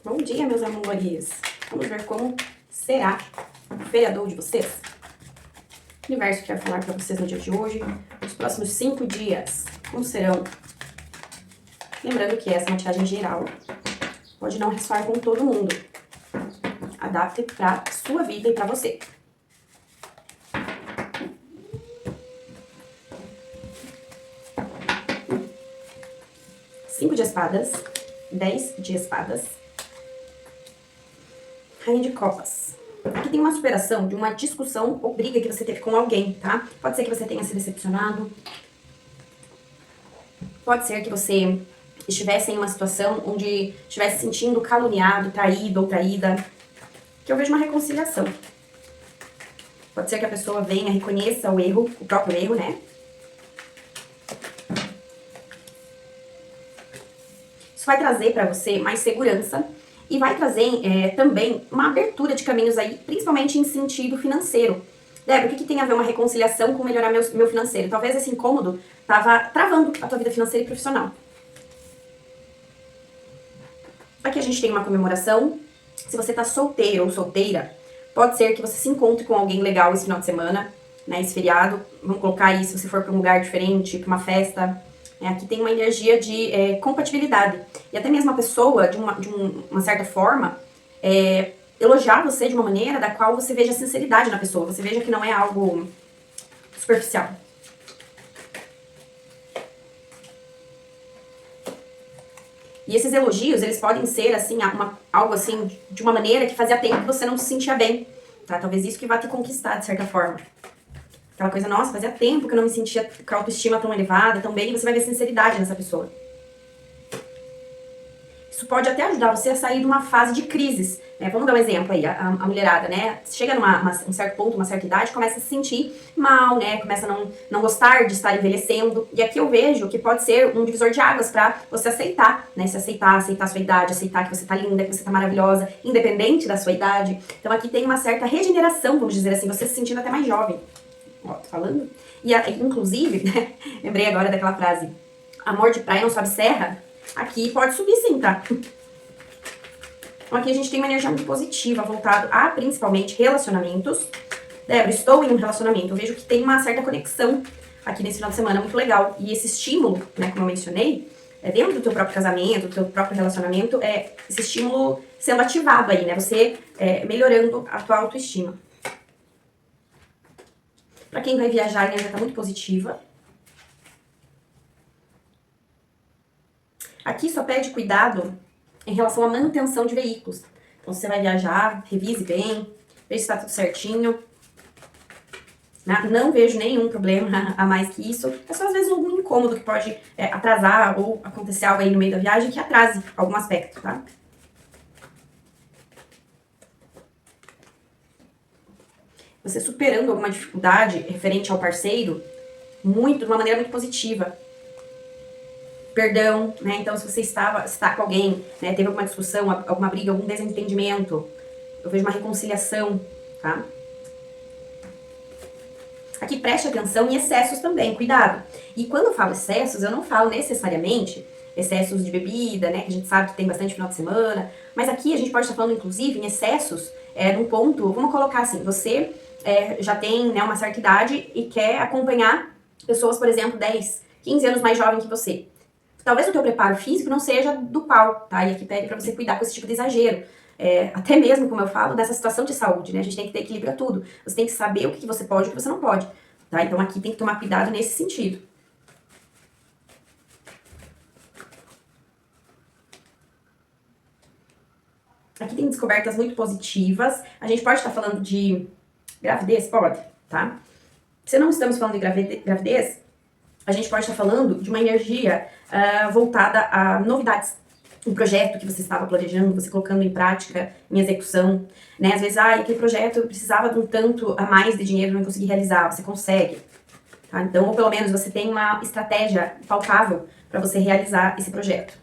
Bom dia, meus amores. Vamos ver como será o feriador de vocês? O universo quer falar para vocês no dia de hoje, nos próximos 5 dias. Como serão? Lembrando que essa é uma tiragem geral. Pode não ressoar com todo mundo. Adapte para sua vida e para você. Cinco de espadas, 10 de espadas, Rainha de copas. Aqui tem uma superação de uma discussão ou briga que você teve com alguém, tá? Pode ser que você tenha se decepcionado. Pode ser que você estivesse em uma situação onde estivesse se sentindo caluniado, traído ou traída. Que eu vejo uma reconciliação. Pode ser que a pessoa venha, reconheça o erro, o próprio erro, né? Isso vai trazer pra você mais segurança e vai trazer também uma abertura de caminhos aí, principalmente em sentido financeiro. Débora, o que tem a ver uma reconciliação com melhorar meu financeiro? Talvez esse incômodo tava travando a tua vida financeira e profissional. Aqui a gente tem uma comemoração. Se você tá solteiro ou solteira, pode ser que você se encontre com alguém legal esse final de semana, né, esse feriado. Vamos colocar aí, se você for pra um lugar diferente, pra uma festa. Aqui tem uma energia de compatibilidade. E até mesmo a pessoa, de uma certa forma, elogiar você de uma maneira da qual você veja sinceridade na pessoa. Você veja que não é algo superficial. E esses elogios, eles podem ser, assim, algo assim, de uma maneira que fazia tempo que você não se sentia bem. Tá? Talvez isso que vá te conquistar, de certa forma. Aquela coisa, nossa, fazia tempo que eu não me sentia com a autoestima tão elevada, tão bem, e você vai ver sinceridade nessa pessoa. Isso pode até ajudar você a sair de uma fase de crises. Né? Vamos dar um exemplo aí, a mulherada, né? Chega num certo ponto, uma certa idade, começa a se sentir mal, né? Começa a não gostar de estar envelhecendo. E aqui eu vejo que pode ser um divisor de águas pra você aceitar, né? Se aceitar a sua idade, aceitar que você tá linda, que você tá maravilhosa, independente da sua idade. Então aqui tem uma certa regeneração, vamos dizer assim, você se sentindo até mais jovem. Ó, tô falando? E inclusive, né, lembrei agora daquela frase, amor de praia não sobe serra, aqui pode subir sim, tá? Então aqui a gente tem uma energia muito positiva, voltado a principalmente relacionamentos. Débora, estou em um relacionamento, eu vejo que tem uma certa conexão aqui nesse final de semana, muito legal. E esse estímulo, né, como eu mencionei, dentro do teu próprio casamento, do teu próprio relacionamento, esse estímulo sendo ativado aí, né? Você melhorando a tua autoestima. Para quem vai viajar, a energia está muito positiva. Aqui só pede cuidado em relação à manutenção de veículos. Então, se você vai viajar, revise bem, veja se está tudo certinho. Não vejo nenhum problema a mais que isso. É só, às vezes, algum incômodo que pode atrasar ou acontecer algo aí no meio da viagem que atrase algum aspecto, tá? Você superando alguma dificuldade referente ao parceiro, de uma maneira muito positiva. Perdão, né? Então, se você está com alguém, né, teve alguma discussão, alguma briga, algum desentendimento, eu vejo uma reconciliação, tá? Aqui preste atenção em excessos também, cuidado. E quando eu falo excessos, eu não falo necessariamente excessos de bebida, né, que a gente sabe que tem bastante final de semana, mas aqui a gente pode estar falando, inclusive, em excessos, num ponto, vamos colocar assim, você já tem, né, uma certa idade e quer acompanhar pessoas, por exemplo, 10, 15 anos mais jovem que você. Talvez o teu preparo físico não seja do pau, tá? E aqui pede pra você cuidar com esse tipo de exagero. Até mesmo, como eu falo, dessa situação de saúde, né? A gente tem que ter equilíbrio a tudo. Você tem que saber o que você pode e o que você não pode, tá? Então aqui tem que tomar cuidado nesse sentido. Aqui tem descobertas muito positivas. A gente pode estar falando de gravidez? Pode, tá? Se não estamos falando de gravidez, a gente pode estar falando de uma energia voltada a novidades. Um projeto que você estava planejando, você colocando em prática, em execução, né? Às vezes, aquele projeto eu precisava de um tanto a mais de dinheiro, não consegui realizar, você consegue. Tá? Então, ou pelo menos você tem uma estratégia palpável para você realizar esse projeto.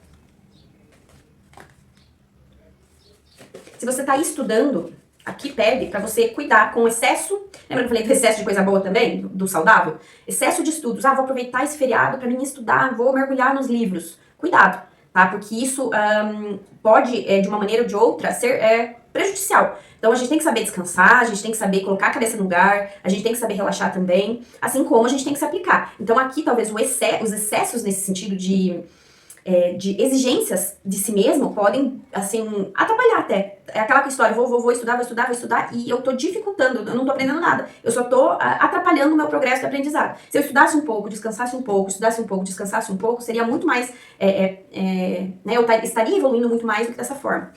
Se você está estudando, aqui pede para você cuidar com excesso. Lembra que eu falei do excesso de coisa boa também? Do saudável? Excesso de estudos. Vou aproveitar esse feriado para mim estudar, vou mergulhar nos livros. Cuidado. tá? Porque isso pode, de uma maneira ou de outra, ser prejudicial. Então a gente tem que saber descansar, a gente tem que saber colocar a cabeça no lugar, a gente tem que saber relaxar também, assim como a gente tem que se aplicar. Então aqui talvez os excessos nesse sentido de exigências de si mesmo podem, assim, atrapalhar até. É aquela história, vou estudar, e eu tô dificultando, eu não tô aprendendo nada. Eu só tô atrapalhando o meu progresso de aprendizado. Se eu estudasse um pouco, descansasse um pouco, descansasse um pouco, seria muito mais, né, eu estaria evoluindo muito mais do que dessa forma.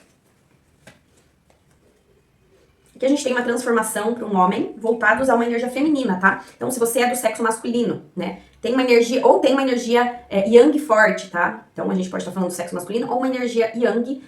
Aqui a gente tem uma transformação para um homem voltados a uma energia feminina, tá? Então, se você é do sexo masculino, né? Tem uma energia yang forte, tá? Então, a gente pode estar falando do sexo masculino ou uma energia yang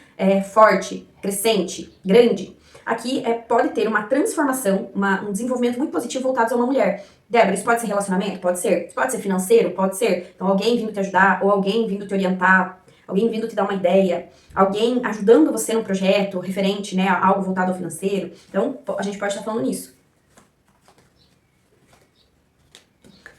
forte, crescente, grande. Aqui pode ter uma transformação, um desenvolvimento muito positivo voltados a uma mulher. Débora, isso pode ser relacionamento? Pode ser. Isso pode ser financeiro? Pode ser. Então, alguém vindo te ajudar ou alguém vindo te orientar, alguém vindo te dar uma ideia, alguém ajudando você num projeto referente, né, a algo voltado ao financeiro. Então, a gente pode estar falando nisso.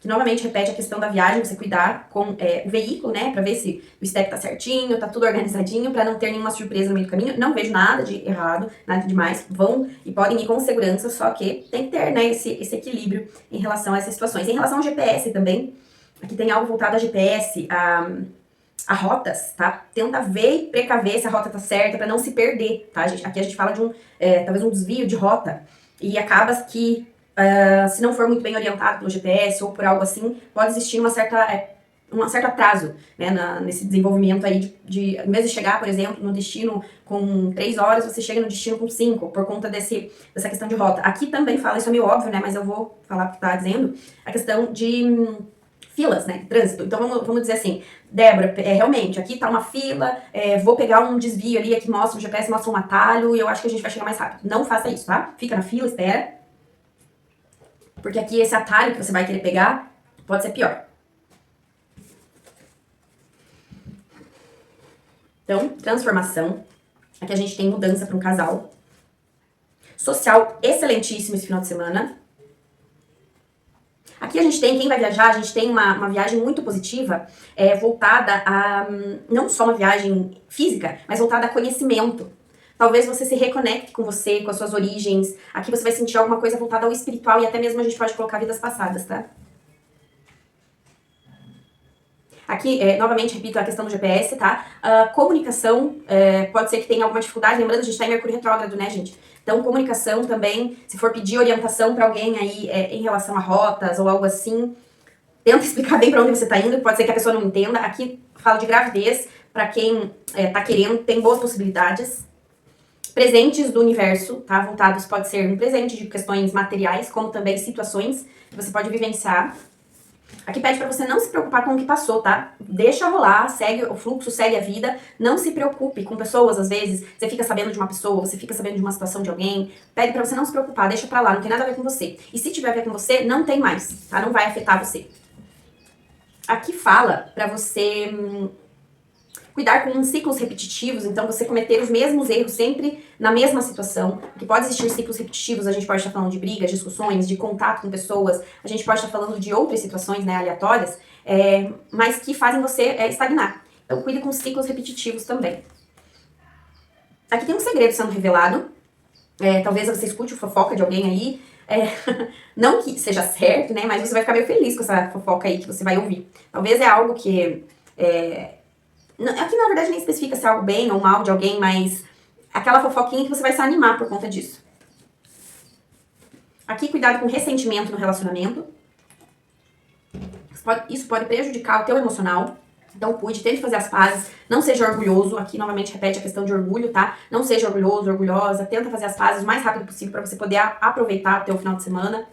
Que novamente repete a questão da viagem, você cuidar com o veículo, né, pra ver se o step tá certinho, tá tudo organizadinho, pra não ter nenhuma surpresa no meio do caminho. Não vejo nada de errado, nada de demais. Vão e podem ir com segurança, só que tem que ter, né, esse equilíbrio em relação a essas situações. Em relação ao GPS também, aqui tem algo voltado a GPS, a rotas, tá? Tenta ver e precaver se a rota tá certa pra não se perder, tá? Aqui a gente fala de talvez um desvio de rota e acaba que se não for muito bem orientado pelo GPS ou por algo assim, pode existir um certo atraso, né, nesse desenvolvimento aí em vez de chegar, por exemplo, no destino com 3 horas, você chega no destino com 5, por conta dessa questão de rota. Aqui também fala, isso é meio óbvio, né, mas eu vou falar o que tá dizendo, a questão de filas, né, trânsito. Então vamos dizer assim, Débora, realmente, aqui tá uma fila, vou pegar um desvio ali, aqui mostra o GPS, mostra um atalho, e eu acho que a gente vai chegar mais rápido. Não faça isso, tá? Fica na fila, espera. Porque aqui esse atalho que você vai querer pegar pode ser pior. Então, transformação. Aqui a gente tem mudança para um casal. Social excelentíssimo esse final de semana. Aqui a gente tem, quem vai viajar, a gente tem uma viagem muito positiva, voltada a, não só uma viagem física, mas voltada a conhecimento. Talvez você se reconecte com você, com as suas origens. Aqui você vai sentir alguma coisa voltada ao espiritual e até mesmo a gente pode colocar vidas passadas, tá? Aqui, novamente, repito a questão do GPS, tá? Comunicação, pode ser que tenha alguma dificuldade. Lembrando, a gente tá em Mercúrio retrógrado, né, gente? Então, comunicação também, se for pedir orientação pra alguém aí em relação a rotas ou algo assim, tenta explicar bem pra onde você tá indo, pode ser que a pessoa não entenda. Aqui, falo de gravidez, pra quem tá querendo, tem boas possibilidades. Presentes do universo, tá? Voltados, pode ser um presente de questões materiais, como também situações que você pode vivenciar. Aqui pede pra você não se preocupar com o que passou, tá? Deixa rolar, segue o fluxo, segue a vida. Não se preocupe com pessoas, às vezes. Você fica sabendo de uma pessoa, você fica sabendo de uma situação de alguém. Pede pra você não se preocupar, deixa pra lá, não tem nada a ver com você. E se tiver a ver com você, não tem mais, tá? Não vai afetar você. Aqui fala pra você cuidar com ciclos repetitivos, então você cometer os mesmos erros sempre na mesma situação, que pode existir ciclos repetitivos, a gente pode estar falando de brigas, discussões, de contato com pessoas, a gente pode estar falando de outras situações, né, aleatórias, mas que fazem você estagnar. Então cuide com ciclos repetitivos também. Aqui tem um segredo sendo revelado, talvez você escute fofoca de alguém aí, não que seja certo, né, mas você vai ficar meio feliz com essa fofoca aí que você vai ouvir. Talvez é algo que aqui, na verdade, nem especifica se é algo bem ou mal de alguém, mas aquela fofoquinha que você vai se animar por conta disso. Aqui, cuidado com ressentimento no relacionamento. Isso pode prejudicar o teu emocional. Então, cuide, tente fazer as pazes. Não seja orgulhoso. Aqui, novamente, repete a questão de orgulho, tá? Não seja orgulhoso, orgulhosa. Tenta fazer as pazes o mais rápido possível para você poder aproveitar o teu final de semana.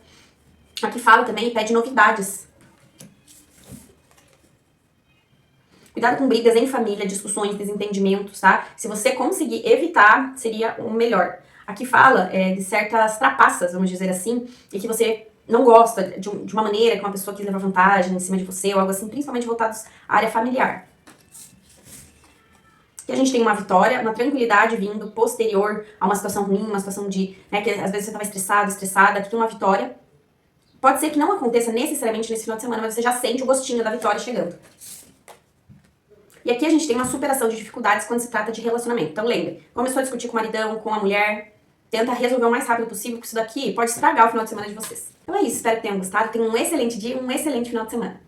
Aqui fala também e pede novidades. Cuidado com brigas em família, discussões, desentendimentos, tá? Se você conseguir evitar, seria o melhor. Aqui fala de certas trapaças, vamos dizer assim, e que você não gosta de uma maneira que uma pessoa quis levar vantagem em cima de você ou algo assim, principalmente voltados à área familiar. E a gente tem uma vitória, uma tranquilidade vindo posterior a uma situação ruim, uma situação que às vezes você estava estressada, aqui tem uma vitória. Pode ser que não aconteça necessariamente nesse final de semana, mas você já sente o gostinho da vitória chegando. E aqui a gente tem uma superação de dificuldades quando se trata de relacionamento. Então lembre, começou a discutir com o maridão, com a mulher, tenta resolver o mais rápido possível, porque isso daqui pode estragar o final de semana de vocês. Então é isso, espero que tenham gostado. Tenham um excelente dia, um excelente final de semana.